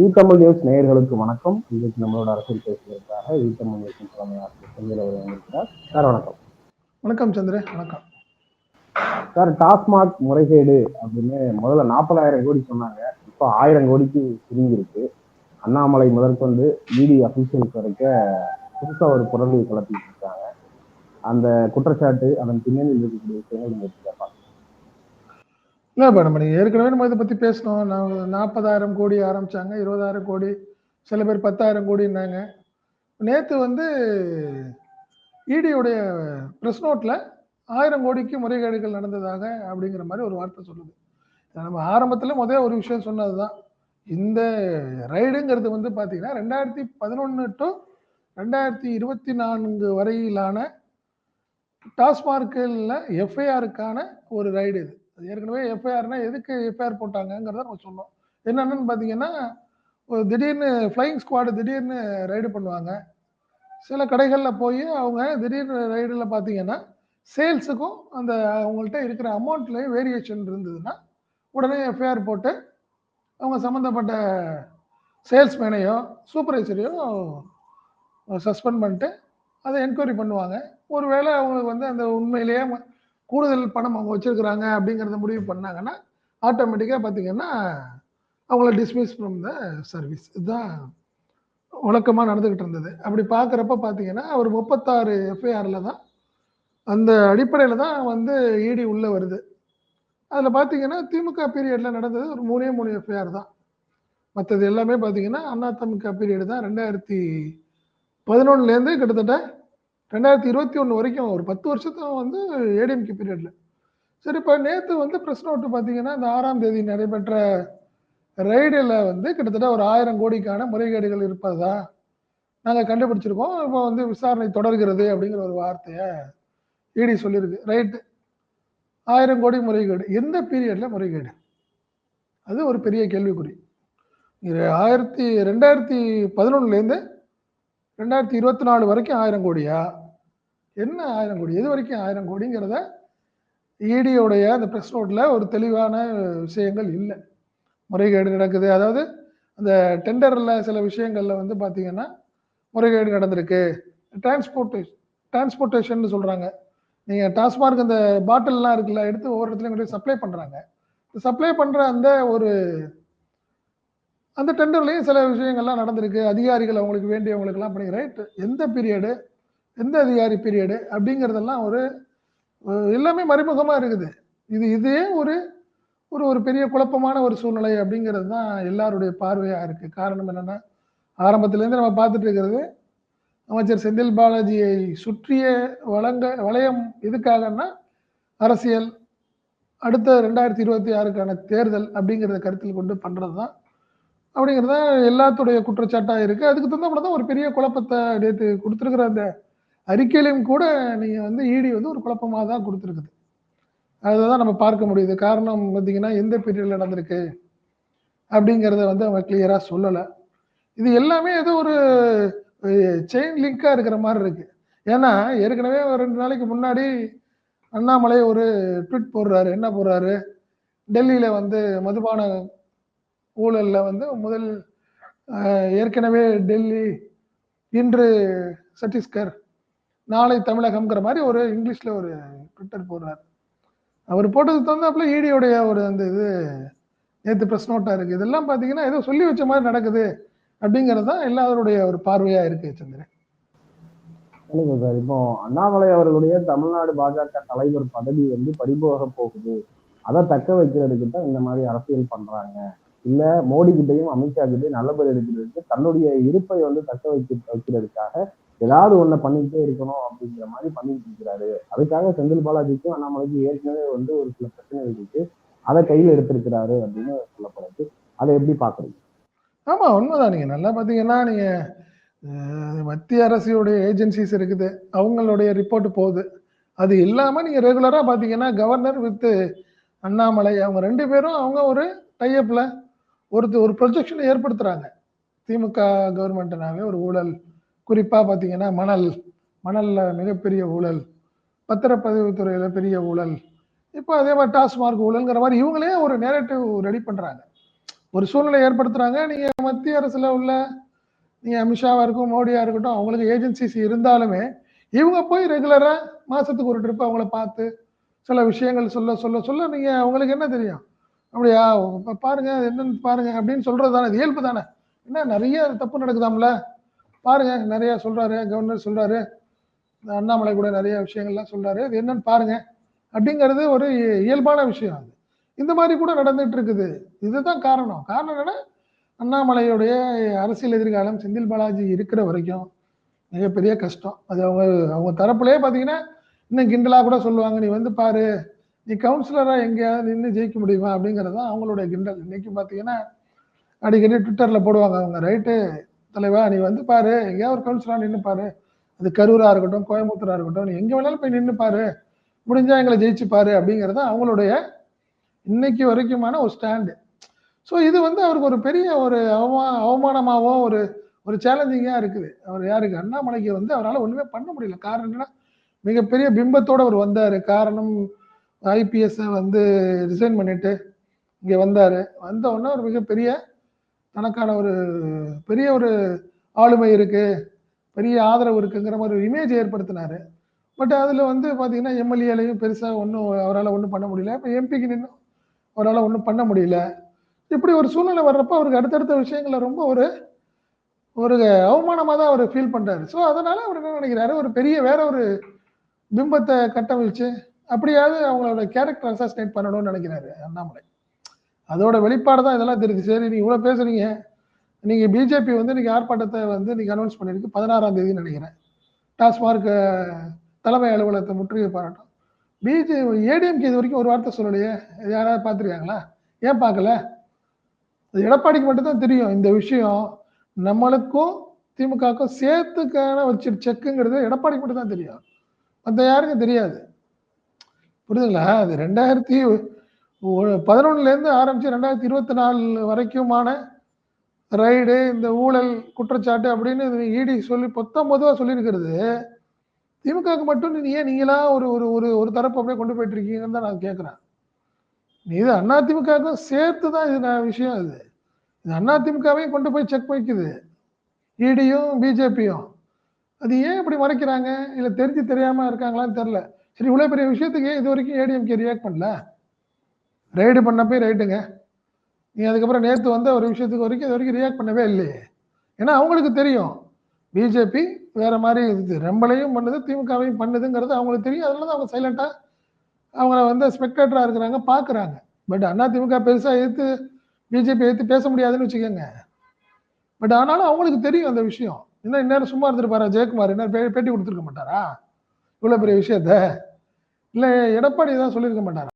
ஈத்தமிழ் news நேயர்களுக்கு வணக்கம். இன்னைக்கு நம்மளோட அரசியல் பேசுவதற்காக ஈத்தமிழ் நியூஸின் தலைமை ஆசிரியர் செந்தில் அவர் வந்திருக்கிறார். சார் வணக்கம். வணக்கம் சந்திரன். வணக்கம் சார். டாஸ்மாக் முறைகேடு அப்படின்னு முதல்ல 40,000 கோடி சொன்னாங்க. இப்போ 1000 கோடிக்கு சுருங்கிருக்கு. அண்ணாமலை முதற்கொண்டு இடி அபிஷியல்ஸ் வரைக்கும் புதுசா ஒரு புரளி கிளப்பிட்டு இருக்காங்க. அந்த குற்றச்சாட்டு, அதன் பின்னணியில் இருக்கக்கூடிய விஷயங்கள் நீங்க எப்படி பார்க்கலாம்? இல்லை, இப்போ நம்ம ஏற்கனவே நம்ம இதை பற்றி பேசணும். 40,000 கோடி ஆரம்பித்தாங்க, 20,000 கோடி, சில பேர் 10,000 கோடின்னாங்க. நேற்று வந்து இடியுடைய ப்ரெஸ் நோட்டில் 1000 கோடிக்கு முறைகேடுகள் நடந்ததாக அப்படிங்கிற மாதிரி ஒரு வார்த்தை சொல்லுது. நம்ம ஆரம்பத்தில் ஒரு விஷயம் சொன்னது தான். இந்த ரைடுங்கிறது வந்து பார்த்தீங்கன்னா 2011 டு 2024 வரையிலான டாஸ்மார்க்கில் எஃப்ஐஆருக்கான ஒரு ரைடு இது. அது ஏற்கனவே எஃப்ஐஆர்னா எதுக்கு எஃப்ஐஆர் போட்டாங்கங்கிறத நம்ம சொன்னோம். என்னென்னு பார்த்தீங்கன்னா, ஒரு திடீர்னு ஃப்ளையிங் ஸ்குவாடு திடீர்னு ரைடு பண்ணுவாங்க. சில கடைகளில் போய் அவங்க திடீர்னு ரைடில் பார்த்தீங்கன்னா சேல்ஸுக்கும் அந்த அவங்கள்ட்ட இருக்கிற அமௌண்ட்லேயும் வேரியேஷன் இருந்ததுன்னா உடனே எஃப்ஐஆர் போட்டு அவங்க சம்மந்தப்பட்ட சேல்ஸ்மேனையோ சூப்பர்வைசரையோ சஸ்பெண்ட் பண்ணிட்டு அதை என்கொயரி பண்ணுவாங்க. ஒருவேளை அவங்களுக்கு வந்து அந்த உண்மையிலேயே கூடுதல் பணம் அவங்க வச்சிருக்கிறாங்க அப்படிங்கிறத முடிவு பண்ணாங்கன்னா ஆட்டோமேட்டிக்காக பார்த்தீங்கன்னா அவங்கள டிஸ்மிஸ் ஃப்ரம் த சர்வீஸ். இதுதான் வழக்கமாக நடந்துக்கிட்டு இருந்தது. அப்படி பார்க்குறப்ப பார்த்தீங்கன்னா ஒரு 36 எஃப்ஐஆரில் தான், அந்த அடிப்படையில் தான் வந்து இடி உள்ளே வருது. அதில் பார்த்தீங்கன்னா திமுக பீரியடில் நடந்தது ஒரு 3 எஃப்ஐஆர் தான். மற்றது எல்லாமே பார்த்தீங்கன்னா அதிமுக பீரியடு தான். 2011லேருந்து கிட்டத்தட்ட 2021 வரைக்கும் ஒரு 10 வருஷத்தும் வந்து ஏடிஎம்கே பீரியடில். சரி, இப்போ நேற்று வந்து ப்ரெஸ் நோட்டு பார்த்தீங்கன்னா இந்த 6ஆம் தேதி நடைபெற்ற ரைடில் வந்து கிட்டத்தட்ட ஒரு 1000 கோடிக்கான முறைகேடுகள் இருப்பதா நாங்கள் கண்டுபிடிச்சிருக்கோம், இப்போ வந்து விசாரணை தொடர்கிறது அப்படிங்கிற ஒரு வார்த்தையை இடி சொல்லியிருக்கு. ரைட்டு, 1000 கோடி முறைகேடு எந்த பீரியடில் முறைகேடு? அது ஒரு பெரிய கேள்விக்குறி. 2011லேருந்து 2024 வரைக்கும் 1000 கோடியா? என்ன 1000 கோடி? எது வரைக்கும் 1000 கோடிங்கிறத இடியோடைய அந்த ப்ரெஸ் நோட்டில் ஒரு தெளிவான விஷயங்கள் இல்லை. முறைகேடு நடக்குது, அதாவது அந்த டெண்டரில் சில விஷயங்களில் வந்து பார்த்தீங்கன்னா முறைகேடு நடந்திருக்கு. டிரான்ஸ்போர்ட்டேஷன் சொல்கிறாங்க. நீங்கள் டாஸ்மார்க் அந்த பாட்டில்லாம் இருக்குல்ல, எடுத்து ஒவ்வொரு இடத்துலையும் கொண்டு சப்ளை பண்ணுறாங்க. சப்ளை பண்ணுற அந்த டெண்டர்லேயும் சில விஷயங்கள்லாம் நடந்திருக்கு. அதிகாரிகள் அவங்களுக்கு வேண்டியவங்களுக்கெல்லாம் பண்ணி ரைட். எந்த பீரியடு, எந்த அதிகாரி பீரியடு அப்படிங்கிறதெல்லாம் ஒரு எல்லாமே மறைமுகமாக இருக்குது. இதே ஒரு ஒரு ஒரு பெரிய குழப்பமான ஒரு சூழ்நிலை அப்படிங்கிறது தான் எல்லாருடைய பார்வையாக இருக்குது. காரணம் என்னென்னா, ஆரம்பத்திலேருந்து நம்ம பார்த்துட்டு இருக்கிறது அமைச்சர் செந்தில் பாலாஜியை சுற்றிய வளையம் எதுக்காகன்னா அரசியல், அடுத்த 2026க்கான தேர்தல் அப்படிங்கிறத கருத்தில் கொண்டு பண்ணுறது தான். அப்படிங்கிறது தான் எல்லாத்துடைய குற்றச்சாட்டாக இருக்குது. அதுக்கு தகுந்த தான் ஒரு பெரிய குழப்பத்தை நேற்று கொடுத்துருக்குற அந்த அறிக்கையிலையும் கூட நீங்கள் வந்து இடி வந்து ஒரு குழப்பமாக தான் கொடுத்துருக்குது. அதுதான் நம்ம பார்க்க முடியுது. காரணம் பார்த்தீங்கன்னா எந்த பீரியடில் நடந்திருக்கு அப்படிங்கிறத வந்து அவங்க கிளியராக சொல்லலை. இது எல்லாமே ஏதோ ஒரு செயின் லிங்காக இருக்கிற மாதிரி இருக்கு. ஏன்னா ஏற்கனவே ஒரு 2 நாளைக்கு முன்னாடி அண்ணாமலை ஒரு ட்வீட் போடுறாரு. என்ன போடுறாரு? டெல்லியில் வந்து மதுபான ஊழலில் வந்து முதல் ஏற்கனவே டெல்லி, இன்று சத்தீஸ்கர், நாளை தமிழகம்ங்கிற மாதிரி ஒரு இங்கிலீஷில் ஒரு ட்விட்டர் போடுறாரு. அவர் போட்டது தகுந்தாப்புல இடியோடைய ஒரு அந்த இது நேற்று ப்ரெஸ் நோட்டாக இருக்குது. இதெல்லாம் பார்த்தீங்கன்னா ஏதோ சொல்லி வச்ச மாதிரி நடக்குது அப்படிங்கிறது தான் எல்லாருடைய ஒரு பார்வையாக இருக்குது சந்திரன். சார், இப்போ அண்ணாமலை அவர்களுடைய தமிழ்நாடு பாஜக தலைவர் பதவி வந்து பறிபோக போகுது, அதை தக்க வைக்கிறதுக்கு தான் இந்த மாதிரி அரசியல் பண்றாங்க. இல்ல மோடி கிட்டையும் அமித்ஷா கிட்டையும் நல்ல பேர் எடுக்கிறதுக்கு தன்னுடைய இருப்பை வந்து தக்க வைக்கிறதுக்காக ஏதாவது ஒண்ணு பண்ணிக்கிட்டே இருக்கணும் அப்படிங்கிற மாதிரி பண்ணிட்டு இருக்கிறாரு. அதுக்காக செந்தில் பாலாஜிக்கும் அண்ணாமலைக்கும் ஏற்கனவே வந்து ஒரு சில பிரச்சனைகள் இருக்கு, அதை கையில் எடுத்திருக்கிறாரு அப்படின்னு சொல்லப்படுது. அதை எப்படி பாக்குறீங்க? ஆமா, உண்மைதான். நீங்க நல்லா பாத்தீங்கன்னா நீங்க மத்திய அரசுடைய ஏஜென்சிஸ் இருக்குது, அவங்களுடைய ரிப்போர்ட் போகுது. அது இல்லாம நீங்க ரெகுலரா பாத்தீங்கன்னா கவர்னர் வித் அண்ணாமலை அவங்க 2 பேரும் அவங்க ஒரு டைப்ல ஒரு ப்ரொஜெக்ஷன் ஏற்படுத்துறாங்க. திமுக கவர்மெண்ட்னாவே ஒரு ஊழல், குறிப்பா பாத்தீங்கன்னா மணல்ல மிகப்பெரிய ஊழல், பத்திரப்பதிவு துறையில பெரிய ஊழல், இப்போ அதே மாதிரி டாஸ்மார்க் ஊழல்ங்கிற மாதிரி இவங்களே ஒரு நேரேட்டிவ் ரெடி பண்றாங்க. ஒரு சூழ்நிலை ஏற்படுத்துறாங்க. நீங்க மத்திய அரசுல உள்ள நீங்க அமித்ஷாவா இருக்கும், மோடியா இருக்கட்டும், அவங்களுக்கு ஏஜென்சிஸ் இருந்தாலுமே இவங்க போய் ரெகுலரா மாசத்துக்கு ஒரு ட்ரிப் அவங்கள பார்த்து சில விஷயங்கள் சொல்ல சொல்ல சொல்ல நீங்க அவங்களுக்கு என்ன தெரியும்? அப்படியா பாருங்க அது என்னன்னு பாருங்க அப்படின்னு சொல்றது தானே, இது இயல்பு தானே. என்ன நிறைய தப்பு நடக்குதாம்ல, பாருங்க நிறைய சொல்றாரு, கவர்னர் சொல்றாரு, அண்ணாமலை கூட நிறைய விஷயங்கள்லாம் சொல்றாரு, இது என்னன்னு பாருங்க அப்படிங்கிறது ஒரு இயல்பான விஷயம். அது இந்த மாதிரி கூட நடந்துட்டு இருக்குது. இதுதான் காரணம். காரணம் என்னன்னா, அண்ணாமலையுடைய அரசியல் எதிர்காலம் செந்தில் பாலாஜி இருக்கிற வரைக்கும் மிகப்பெரிய கஷ்டம். அது அவங்க அவங்க தரப்புலயே பார்த்தீங்கன்னா, இன்னும் கிண்டலா கூட சொல்லுவாங்க, "நீ வந்து பாரு, நீ கவுன்சிலரா எங்கேயாவது நின்னு ஜெயிக்க முடியுமா?" அப்படிங்கிறது தான் அவங்களுடைய கிண்டல். இன்னைக்கு பார்த்தீங்கன்னா, அடிக்கடி ட்விட்டர்ல போடுவாங்க அவங்க, "ரைட்டு தலைவா, நீ வந்து பாரு, எங்கேயாவது ஒரு கவுன்சிலரா நின்னு பாரு. அது கரூரா இருக்கட்டும், கோயம்புத்தூரா இருக்கட்டும், நீ எங்க வேணாலும் போய் நின்னு பாரு. முடிஞ்சா எங்கள ஜெயிச்சு பாரு." அப்படிங்கிறது தான் அவங்களுடைய இன்னைக்கு வரைக்குமான ஒரு ஸ்டாண்டு. ஸோ இது வந்து அவருக்கு ஒரு பெரிய ஒரு அவமானமாவோ, ஒரு ஒரு சேலஞ்சிங்கா இருக்குது. அவர் யாருக்கு? அண்ணாமலைக்கு வந்து அவரால ஒண்ணுமே பண்ண முடியல. காரணம் என்னன்னா, மிகப்பெரிய பிம்பத்தோட அவர் வந்தாரு. காரணம் ஐபிஎஸ் வந்து ரிசைன் பண்ணிட்டு இங்க வந்தாரு. வந்த உடனே ஒரு மிகப்பெரிய தனக்கான ஒரு பெரிய ஒரு ஆளுமை இருக்கு, பெரிய ஆதரவு இருக்குங்கிற மாதிரி ஒரு இமேஜ் ஏற்படுத்தினாரு. பட் அதுல வந்து பாத்தீங்கன்னா, எம்எல்ஏலையும் பெருசா ஒண்ணும் அவரால ஒண்ணும் பண்ண முடியல. இப்ப எம்பிக்கு நின்னும் அவரால ஒண்ணும் பண்ண முடியல. இப்படி ஒரு சூழ்நிலை வர்றப்ப அவருக்கு அடுத்தடுத்த விஷயங்கள்ல ரொம்ப ஒரு ஒரு அவமானமா தான் அவரு ஃபீல் பண்றாரு. ஸோ அதனால அவர் என்ன நினைக்கிறாரு, ஒரு பெரிய வேற ஒரு பிம்பத்த கட்டவிழ்ச்சு, அப்படியாவது அவங்களோட கேரக்டர் அசாசினேட் பண்ணணும்னு நினைக்கிறாரு அண்ணாமலை. அதோட வெளிப்பாடு தான் இதெல்லாம் தெரியுது. சரி நீங்க இவ்வளவு பேசுறீங்க. நீங்க பிஜேபி வந்து இன்னைக்கு ஆர்ப்பாட்டத்தை வந்து இன்னைக்கு அனௌன்ஸ் பண்ணிருக்கு 16ஆம் தேதின்னு நினைக்கிறேன். டாஸ்மார்க் தலைமை அலுவலகத்தை முற்றுகை போராட்டம். ஏடிஎம்கே இது வரைக்கும் ஒரு வார்த்தை சொல்லலையே. யாராவது பார்த்துருக்காங்களா? ஏன் பார்க்கல? அது எடப்பாடிக்கு மட்டும் தான் தெரியும் இந்த விஷயம். நம்மளுக்கும் திமுகவுக்கும் சேர்த்துக்கான வச்சு செக்குங்கிறது எடப்பாடிக்கு மட்டும் தான் தெரியும். மற்ற யாருக்கும் தெரியாது. புரியுதுங்களா? அது 2011லேருந்து ஆரம்பிச்சு 2024 வரைக்குமான ரைடு, இந்த ஊழல் குற்றச்சாட்டு அப்படின்னு இடி சொல்லி பொதுவா சொல்லியிருக்கிறது, திமுகவுக்கு மட்டும் நீங்களா ஒரு ஒரு ஒரு ஒரு தரப்பு அப்படியே கொண்டு போயிட்டு இருக்கீங்கன்னு தான் நான் கேட்கிறேன். இது அதிமுகவுக்கும் சேர்த்து தான் இது விஷயம். இது அதிமுகவையும் கொண்டு போய் செக் வைக்குது, இடியும் பிஜேபியும். அது ஏன் இப்படி மறைக்கிறாங்க? இல்ல தெரிஞ்சு தெரியாம இருக்காங்களான்னு தெரியல. சரி, இவ்வளவு பெரிய விஷயத்துக்கு இது வரைக்கும் ஏடிஎம்கே ரியாக்ட் பண்ணல. ரைடு பண்ணப்பே ரைட்டுங்க. நீ அதுக்கப்புறம் நேத்து வந்த ஒரு விஷயத்துக்கு வரைக்கும் இது வரைக்கும் ரியாக்ட் பண்ணவே இல்லையே. ஏன்னா அவங்களுக்கு தெரியும் பிஜேபி வேற மாதிரி இது ரெம்பலையும் பண்ணுது, திமுகவையும் பண்ணுதுங்கிறது அவங்களுக்கு தெரியும். அதனால தான் அவங்க சைலண்டா அவங்க வந்து ஸ்பெக்டேட்டரா இருக்கிறாங்க, பாக்குறாங்க. பட் அதிமுக பெருசா எதிர்த்து பிஜேபி எதிர்த்து பேச முடியாதுன்னு வச்சுக்கோங்க. பட் ஆனாலும் அவங்களுக்கு தெரியும் அந்த விஷயம். இன்னும் இந்நேரம் சும்மா இருந்திருப்பாரா ஜெயக்குமார்? என்ன பேட்டி கொடுத்துருக்க மாட்டாரா இவ்வளவு பெரிய விஷயத்த? இல்ல எடப்பாடி தான் சொல்லியிருக்க மாட்டாரா?